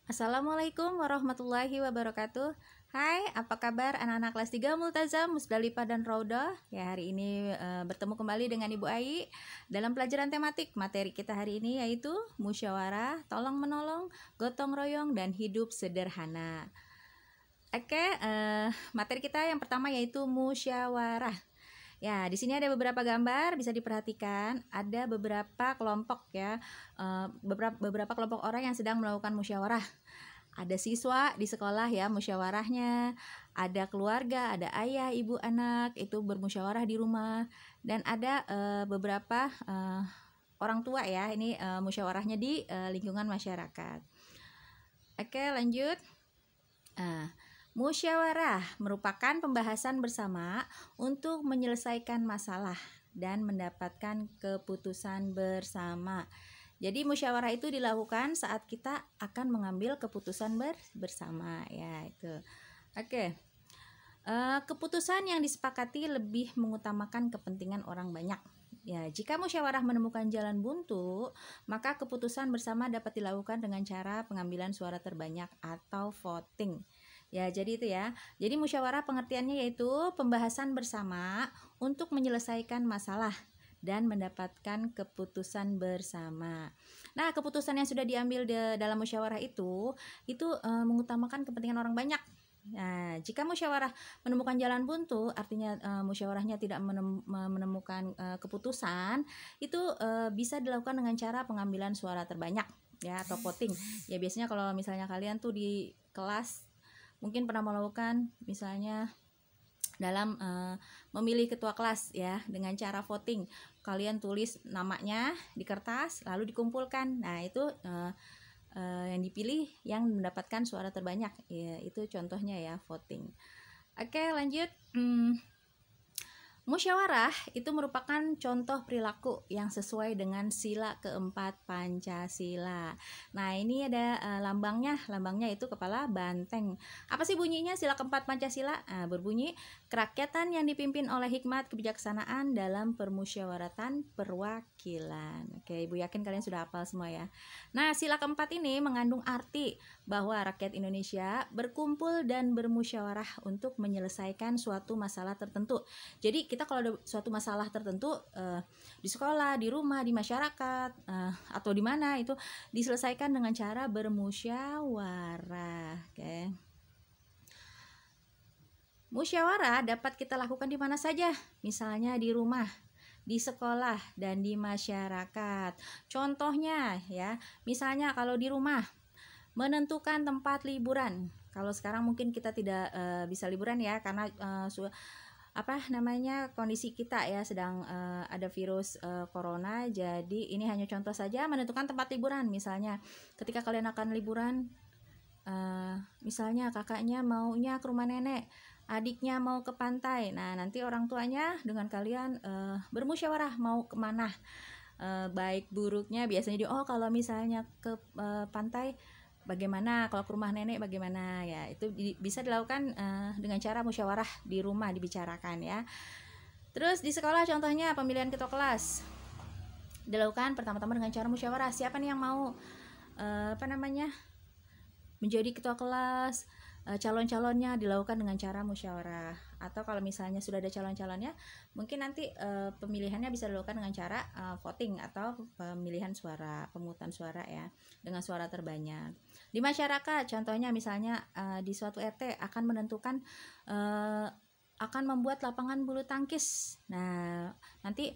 Assalamualaikum warahmatullahi wabarakatuh. Hai, apa kabar anak-anak kelas 3 Multazam, Musdalifah dan Raudah? Ya, hari ini bertemu kembali dengan Ibu Ai dalam pelajaran tematik. Materi kita hari ini yaitu musyawarah, tolong menolong, gotong royong, dan hidup sederhana. Oke, materi kita yang pertama yaitu musyawarah. Ya, di sini ada beberapa gambar, bisa diperhatikan. Ada beberapa kelompok ya, beberapa kelompok orang yang sedang melakukan musyawarah. Ada siswa di sekolah ya musyawarahnya, ada keluarga, ada ayah, ibu, anak itu bermusyawarah di rumah, dan ada beberapa orang tua ya, ini musyawarahnya di lingkungan masyarakat. Oke, lanjut. Musyawarah merupakan pembahasan bersama untuk menyelesaikan masalah dan mendapatkan keputusan bersama. Jadi musyawarah itu dilakukan saat kita akan mengambil keputusan bersama ya itu. Oke. Keputusan yang disepakati lebih mengutamakan kepentingan orang banyak. Ya, jika musyawarah menemukan jalan buntu, maka keputusan bersama dapat dilakukan dengan cara pengambilan suara terbanyak atau voting. Ya, jadi itu ya. Jadi musyawarah pengertiannya yaitu pembahasan bersama untuk menyelesaikan masalah dan mendapatkan keputusan bersama. Nah, keputusan yang sudah diambil dalam musyawarah itu mengutamakan kepentingan orang banyak. Nah, jika musyawarah menemukan jalan buntu, artinya musyawarahnya tidak menemukan keputusan, itu bisa dilakukan dengan cara pengambilan suara terbanyak ya atau voting. Ya, biasanya kalau misalnya kalian tuh di kelas mungkin pernah melakukan misalnya dalam memilih ketua kelas ya dengan cara voting. Kalian tulis namanya di kertas lalu dikumpulkan. Nah, itu yang dipilih yang mendapatkan suara terbanyak. Ya, itu contohnya ya voting. Oke, lanjut. Musyawarah itu merupakan contoh perilaku yang sesuai dengan sila keempat Pancasila. Nah, ini ada lambangnya. Lambangnya itu kepala banteng. Apa sih bunyinya sila keempat Pancasila? Berbunyi, kerakyatan yang dipimpin oleh hikmat kebijaksanaan dalam permusyawaratan perwakilan. Oke, Ibu yakin kalian sudah hafal semua ya. Nah, sila keempat ini mengandung arti bahwa rakyat Indonesia berkumpul dan bermusyawarah untuk menyelesaikan suatu masalah tertentu. Jadi kita kalau ada suatu masalah tertentu di sekolah, di rumah, di masyarakat atau di mana itu diselesaikan dengan cara bermusyawarah. Oke. Musyawarah dapat kita lakukan di mana saja, misalnya di rumah, di sekolah, dan di masyarakat. Contohnya ya, misalnya kalau di rumah menentukan tempat liburan. Kalau sekarang mungkin kita tidak bisa liburan ya karena kondisi kita ya sedang ada virus corona. Jadi ini hanya contoh saja menentukan tempat liburan. Misalnya ketika kalian akan liburan, misalnya kakaknya maunya ke rumah nenek, adiknya mau ke pantai. Nah, nanti orang tuanya dengan kalian bermusyawarah mau kemana, baik buruknya. Biasanya kalau misalnya ke pantai bagaimana, kalau ke rumah nenek bagaimana ya, itu bisa dilakukan dengan cara musyawarah di rumah dibicarakan ya. Terus di sekolah contohnya pemilihan ketua kelas dilakukan pertama-tama dengan cara musyawarah. Siapa nih yang mau menjadi ketua kelas, calon-calonnya dilakukan dengan cara musyawarah. Atau kalau misalnya sudah ada calon-calonnya, mungkin nanti pemilihannya bisa dilakukan dengan cara voting atau pemilihan suara, pemungutan suara ya, dengan suara terbanyak. Di masyarakat, contohnya misalnya di suatu RT akan menentukan akan membuat lapangan bulu tangkis. Nah, nanti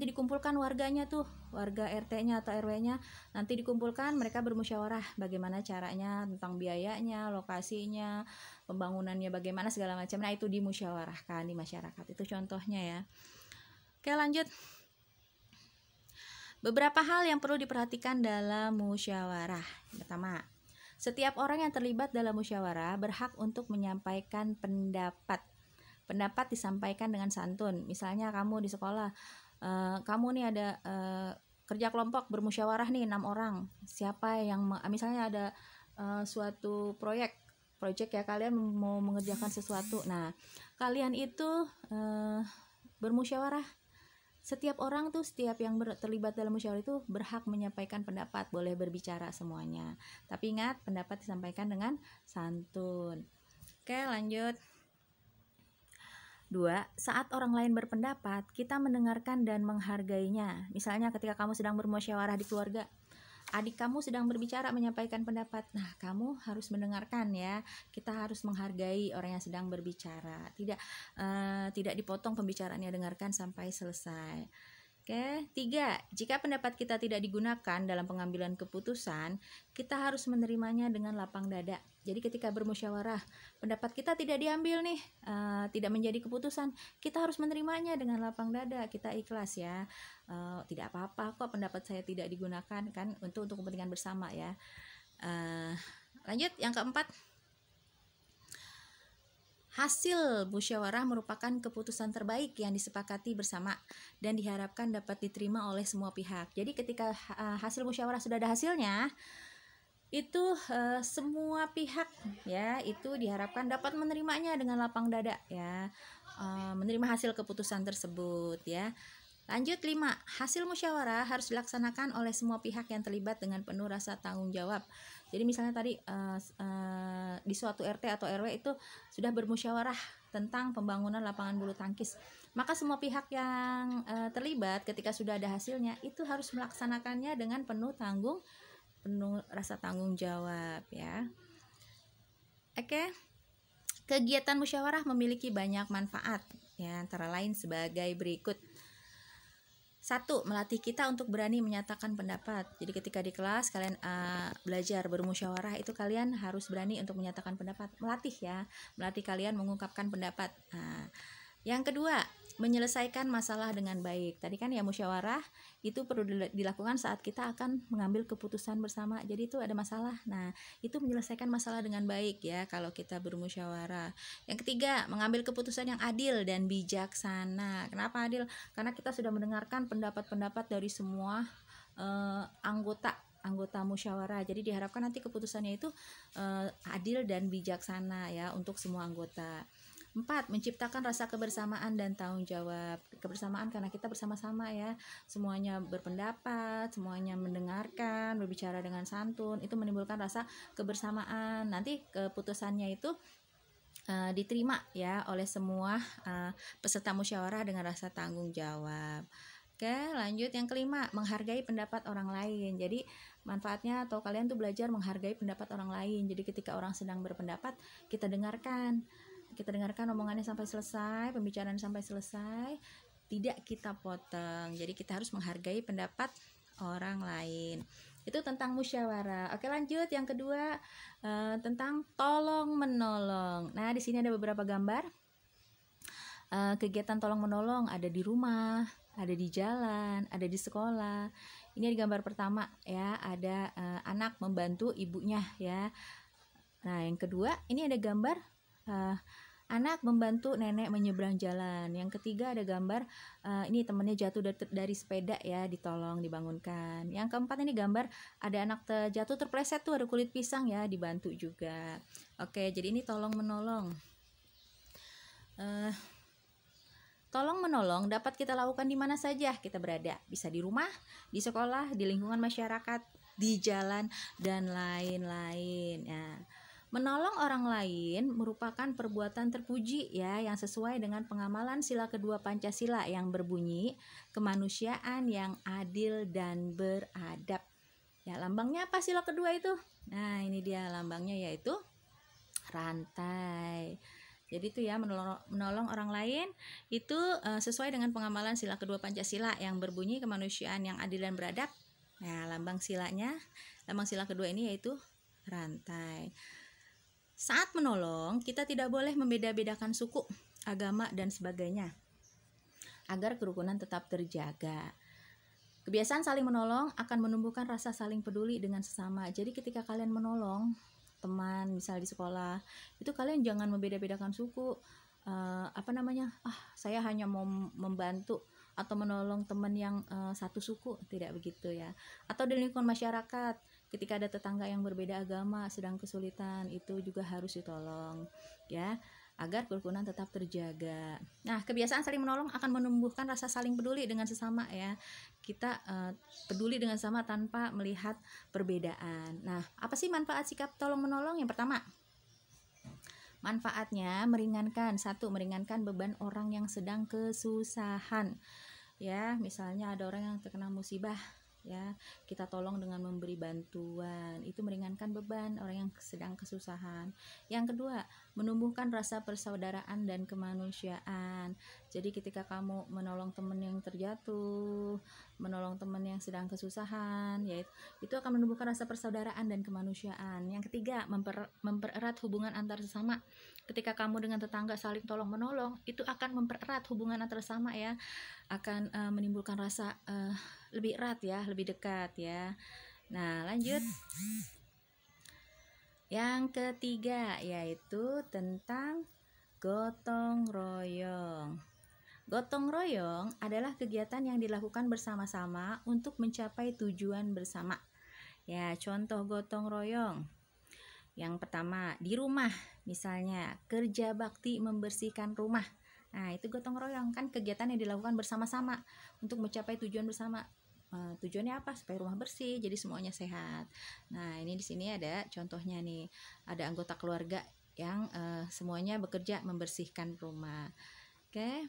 dikumpulkan warganya tuh, warga RT-nya atau RW-nya, nanti dikumpulkan, mereka bermusyawarah bagaimana caranya, tentang biayanya, lokasinya, pembangunannya bagaimana segala macam. Nah, itu dimusyawarahkan di masyarakat. Itu contohnya ya. Oke, lanjut. Beberapa hal yang perlu diperhatikan dalam musyawarah. Pertama, setiap orang yang terlibat dalam musyawarah berhak untuk menyampaikan pendapat. Pendapat disampaikan dengan santun. Misalnya kamu di sekolah, kamu nih ada kerja kelompok bermusyawarah nih 6 orang. Siapa yang misalnya ada suatu proyek ya, kalian mau mengerjakan sesuatu. Nah, kalian itu bermusyawarah setiap orang tuh, setiap yang terlibat dalam musyawarah itu berhak menyampaikan pendapat, boleh berbicara semuanya. Tapi ingat, pendapat disampaikan dengan santun. Oke, lanjut. 2. Saat orang lain berpendapat, kita mendengarkan dan menghargainya. Misalnya ketika kamu sedang bermusyawarah di keluarga, adik kamu sedang berbicara menyampaikan pendapat. Nah, kamu harus mendengarkan ya. Kita harus menghargai orang yang sedang berbicara. Tidak dipotong pembicaraannya, dengarkan sampai selesai. Oke, 3. Jika pendapat kita tidak digunakan dalam pengambilan keputusan, kita harus menerimanya dengan lapang dada. Jadi ketika bermusyawarah, pendapat kita tidak diambil nih, tidak menjadi keputusan, kita harus menerimanya dengan lapang dada. Kita ikhlas ya, tidak apa-apa kok pendapat saya tidak digunakan, kan untuk kepentingan bersama ya. Lanjut, yang keempat. Hasil musyawarah merupakan keputusan terbaik yang disepakati bersama dan diharapkan dapat diterima oleh semua pihak. Jadi ketika hasil musyawarah sudah ada hasilnya, itu semua pihak ya itu diharapkan dapat menerimanya dengan lapang dada ya, menerima hasil keputusan tersebut ya. Lanjut 5. Hasil musyawarah harus dilaksanakan oleh semua pihak yang terlibat dengan penuh rasa tanggung jawab. Jadi misalnya tadi di suatu RT atau RW itu sudah bermusyawarah tentang pembangunan lapangan bulu tangkis. Maka semua pihak yang terlibat ketika sudah ada hasilnya itu harus melaksanakannya dengan penuh rasa tanggung jawab ya. Oke. Kegiatan musyawarah memiliki banyak manfaat ya, antara lain sebagai berikut. 1. Melatih kita untuk berani menyatakan pendapat. Jadi ketika di kelas kalian belajar bermusyawarah, itu kalian harus berani untuk menyatakan pendapat. Melatih ya, melatih kalian mengungkapkan pendapat. Yang kedua, menyelesaikan masalah dengan baik. Tadi kan ya musyawarah itu perlu dilakukan saat kita akan mengambil keputusan bersama. Jadi itu ada masalah. Nah, itu menyelesaikan masalah dengan baik ya kalau kita bermusyawarah. Yang ketiga, mengambil keputusan yang adil dan bijaksana. Kenapa adil? Karena kita sudah mendengarkan pendapat-pendapat dari semua anggota musyawarah. Jadi diharapkan nanti keputusannya itu adil dan bijaksana ya untuk semua anggota. 4. Menciptakan rasa kebersamaan dan tanggung jawab. Kebersamaan karena kita bersama-sama ya, semuanya berpendapat, semuanya mendengarkan, berbicara dengan santun, itu menimbulkan rasa kebersamaan. Nanti keputusannya itu diterima ya oleh semua peserta musyawarah dengan rasa tanggung jawab. Oke, lanjut yang kelima, menghargai pendapat orang lain. Jadi manfaatnya atau kalian tuh belajar menghargai pendapat orang lain. Jadi ketika orang sedang berpendapat, kita dengarkan omongannya sampai selesai, pembicaraan sampai selesai, tidak kita potong. Jadi kita harus menghargai pendapat orang lain. Itu tentang musyawarah. Oke, lanjut yang kedua, tentang tolong menolong. Nah, di sini ada beberapa gambar. Kegiatan tolong menolong ada di rumah, ada di jalan, ada di sekolah. Ini di gambar pertama ya, ada anak membantu ibunya ya. Nah, yang kedua ini ada gambar anak membantu nenek menyeberang jalan. Yang ketiga ada gambar ini temannya jatuh dari sepeda ya, ditolong, dibangunkan. Yang keempat ini gambar ada anak jatuh terpleset tuh, ada kulit pisang ya, dibantu juga. Oke, jadi ini tolong menolong. Tolong menolong dapat kita lakukan di mana saja kita berada. Bisa di rumah, di sekolah, di lingkungan masyarakat, di jalan, dan lain-lain ya. Menolong orang lain merupakan perbuatan terpuji ya, yang sesuai dengan pengamalan sila kedua Pancasila yang berbunyi kemanusiaan yang adil dan beradab. Ya, lambangnya apa sila kedua itu? Nah, ini dia lambangnya, yaitu rantai. Jadi itu ya, menolong orang lain itu sesuai dengan pengamalan sila kedua Pancasila yang berbunyi kemanusiaan yang adil dan beradab. Nah, lambang sila kedua ini yaitu rantai. Saat menolong, kita tidak boleh membeda-bedakan suku, agama, dan sebagainya, agar kerukunan tetap terjaga. Kebiasaan saling menolong akan menumbuhkan rasa saling peduli dengan sesama. Jadi ketika kalian menolong teman, misal di sekolah, itu kalian jangan membeda-bedakan suku. Saya hanya mau membantu atau menolong teman yang satu suku, tidak begitu ya. Atau di lingkungan masyarakat, ketika ada tetangga yang berbeda agama sedang kesulitan, itu juga harus ditolong ya. agar kerukunan tetap terjaga. Nah, kebiasaan saling menolong akan menumbuhkan rasa saling peduli dengan sesama ya. Kita peduli dengan sama tanpa melihat perbedaan. Nah, apa sih manfaat sikap tolong menolong? Yang pertama, manfaatnya meringankan. Satu, meringankan beban orang yang sedang kesusahan. Ya, misalnya ada orang yang terkena musibah, ya, kita tolong dengan memberi bantuan, itu meringankan beban orang yang sedang kesusahan. Yang kedua, menumbuhkan rasa persaudaraan dan kemanusiaan. Jadi ketika kamu menolong teman yang terjatuh, menolong teman yang sedang kesusahan, ya, itu akan menumbuhkan rasa persaudaraan dan kemanusiaan. Yang ketiga, mempererat hubungan antar sesama. Ketika kamu dengan tetangga saling tolong menolong, itu akan mempererat hubungan antar sesama ya, akan menimbulkan rasa lebih erat ya, lebih dekat ya. Nah, lanjut. Yang ketiga yaitu tentang gotong royong. Gotong royong adalah kegiatan yang dilakukan bersama-sama untuk mencapai tujuan bersama. Ya, contoh gotong royong. Yang pertama, di rumah misalnya kerja bakti membersihkan rumah. Nah, itu gotong royong, kan kegiatan yang dilakukan bersama-sama untuk mencapai tujuan bersama. Tujuannya apa? Supaya rumah bersih, jadi semuanya sehat. Nah, ini di sini ada contohnya nih. Ada anggota keluarga yang semuanya bekerja membersihkan rumah. Oke.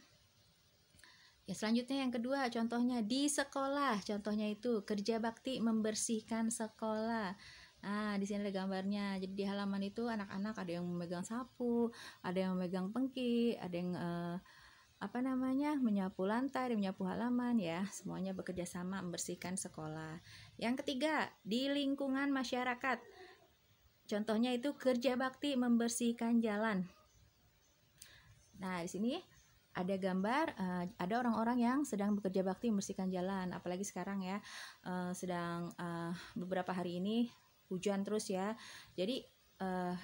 Ya, selanjutnya yang kedua, contohnya di sekolah. Contohnya itu kerja bakti membersihkan sekolah. Nah, di sini ada gambarnya. Jadi di halaman itu anak-anak ada yang memegang sapu, ada yang memegang pengki, ada yang menyapu lantai, menyapu halaman ya. Semuanya bekerja sama membersihkan sekolah. Yang ketiga, di lingkungan masyarakat. Contohnya itu kerja bakti membersihkan jalan. Nah, di sini ada gambar ada orang-orang yang sedang bekerja bakti membersihkan jalan, apalagi sekarang ya sedang beberapa hari ini hujan terus ya. Jadi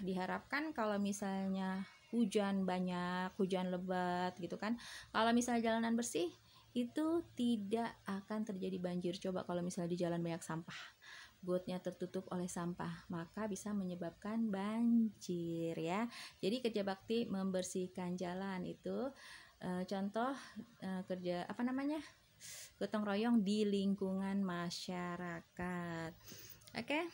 diharapkan kalau misalnya hujan banyak, hujan lebat gitu kan, kalau misalnya jalanan bersih itu tidak akan terjadi banjir. Coba kalau misalnya di jalan banyak sampah, gotnya tertutup oleh sampah, maka bisa menyebabkan banjir ya. Jadi kerja bakti membersihkan jalan itu contoh kerja gotong royong di lingkungan masyarakat. Oke.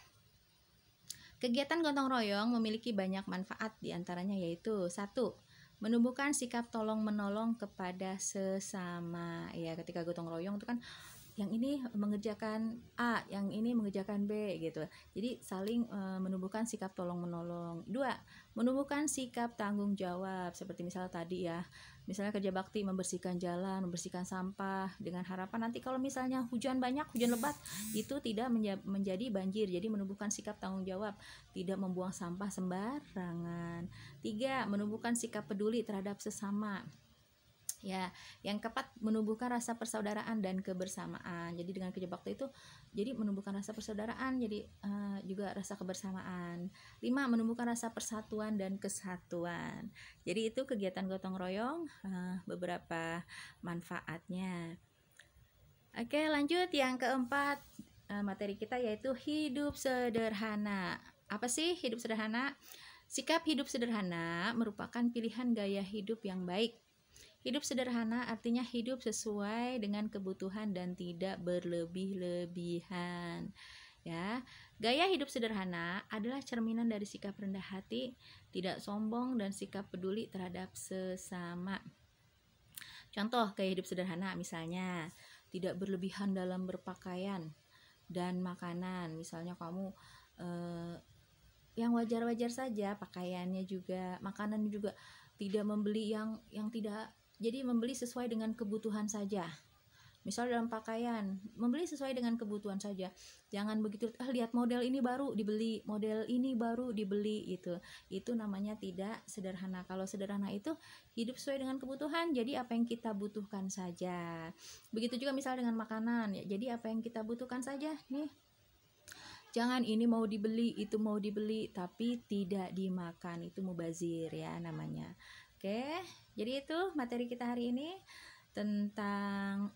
Kegiatan gotong royong memiliki banyak manfaat, diantaranya yaitu satu, menumbuhkan sikap tolong menolong kepada sesama. Ya, ketika gotong royong itu kan yang ini mengerjakan A, yang ini mengerjakan B gitu. Jadi saling menumbuhkan sikap tolong menolong. Dua, menumbuhkan sikap tanggung jawab, seperti misalnya tadi ya, misalnya kerja bakti membersihkan jalan, membersihkan sampah, dengan harapan nanti kalau misalnya hujan banyak, hujan lebat, itu tidak menjadi banjir. Jadi menumbuhkan sikap tanggung jawab, tidak membuang sampah sembarangan. Tiga, menumbuhkan sikap peduli terhadap sesama. Ya, yang keempat, menumbuhkan rasa persaudaraan dan kebersamaan. Jadi dengan kerja bakti itu jadi menumbuhkan rasa persaudaraan, jadi juga rasa kebersamaan. 5, menumbuhkan rasa persatuan dan kesatuan. Jadi itu kegiatan gotong royong, beberapa manfaatnya. Oke, lanjut yang keempat, materi kita yaitu hidup sederhana. Apa sih hidup sederhana? Sikap hidup sederhana merupakan pilihan gaya hidup yang baik. Hidup sederhana artinya hidup sesuai dengan kebutuhan dan tidak berlebih-lebihan. Ya, gaya hidup sederhana adalah cerminan dari sikap rendah hati, tidak sombong, dan sikap peduli terhadap sesama. Contoh gaya hidup sederhana misalnya tidak berlebihan dalam berpakaian dan makanan. Misalnya kamu yang wajar-wajar saja pakaiannya juga, makanan juga, tidak membeli yang tidak, jadi membeli sesuai dengan kebutuhan saja. Misal dalam pakaian, membeli sesuai dengan kebutuhan saja. Jangan begitu, lihat model ini baru dibeli, model ini baru dibeli, itu namanya tidak sederhana. Kalau sederhana itu hidup sesuai dengan kebutuhan, jadi apa yang kita butuhkan saja. Begitu juga misal dengan makanan ya, jadi apa yang kita butuhkan saja nih. Jangan ini mau dibeli, itu mau dibeli, tapi tidak dimakan, itu mubazir ya namanya. Oke, jadi itu materi kita hari ini tentang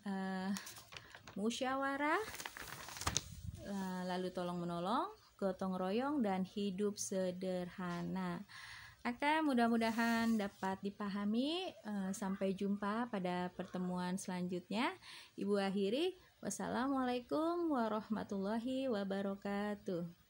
musyawarah, lalu tolong menolong, gotong royong, dan hidup sederhana. Mudah-mudahan dapat dipahami. Sampai jumpa pada pertemuan selanjutnya. Ibu akhiri, wassalamualaikum warahmatullahi wabarakatuh.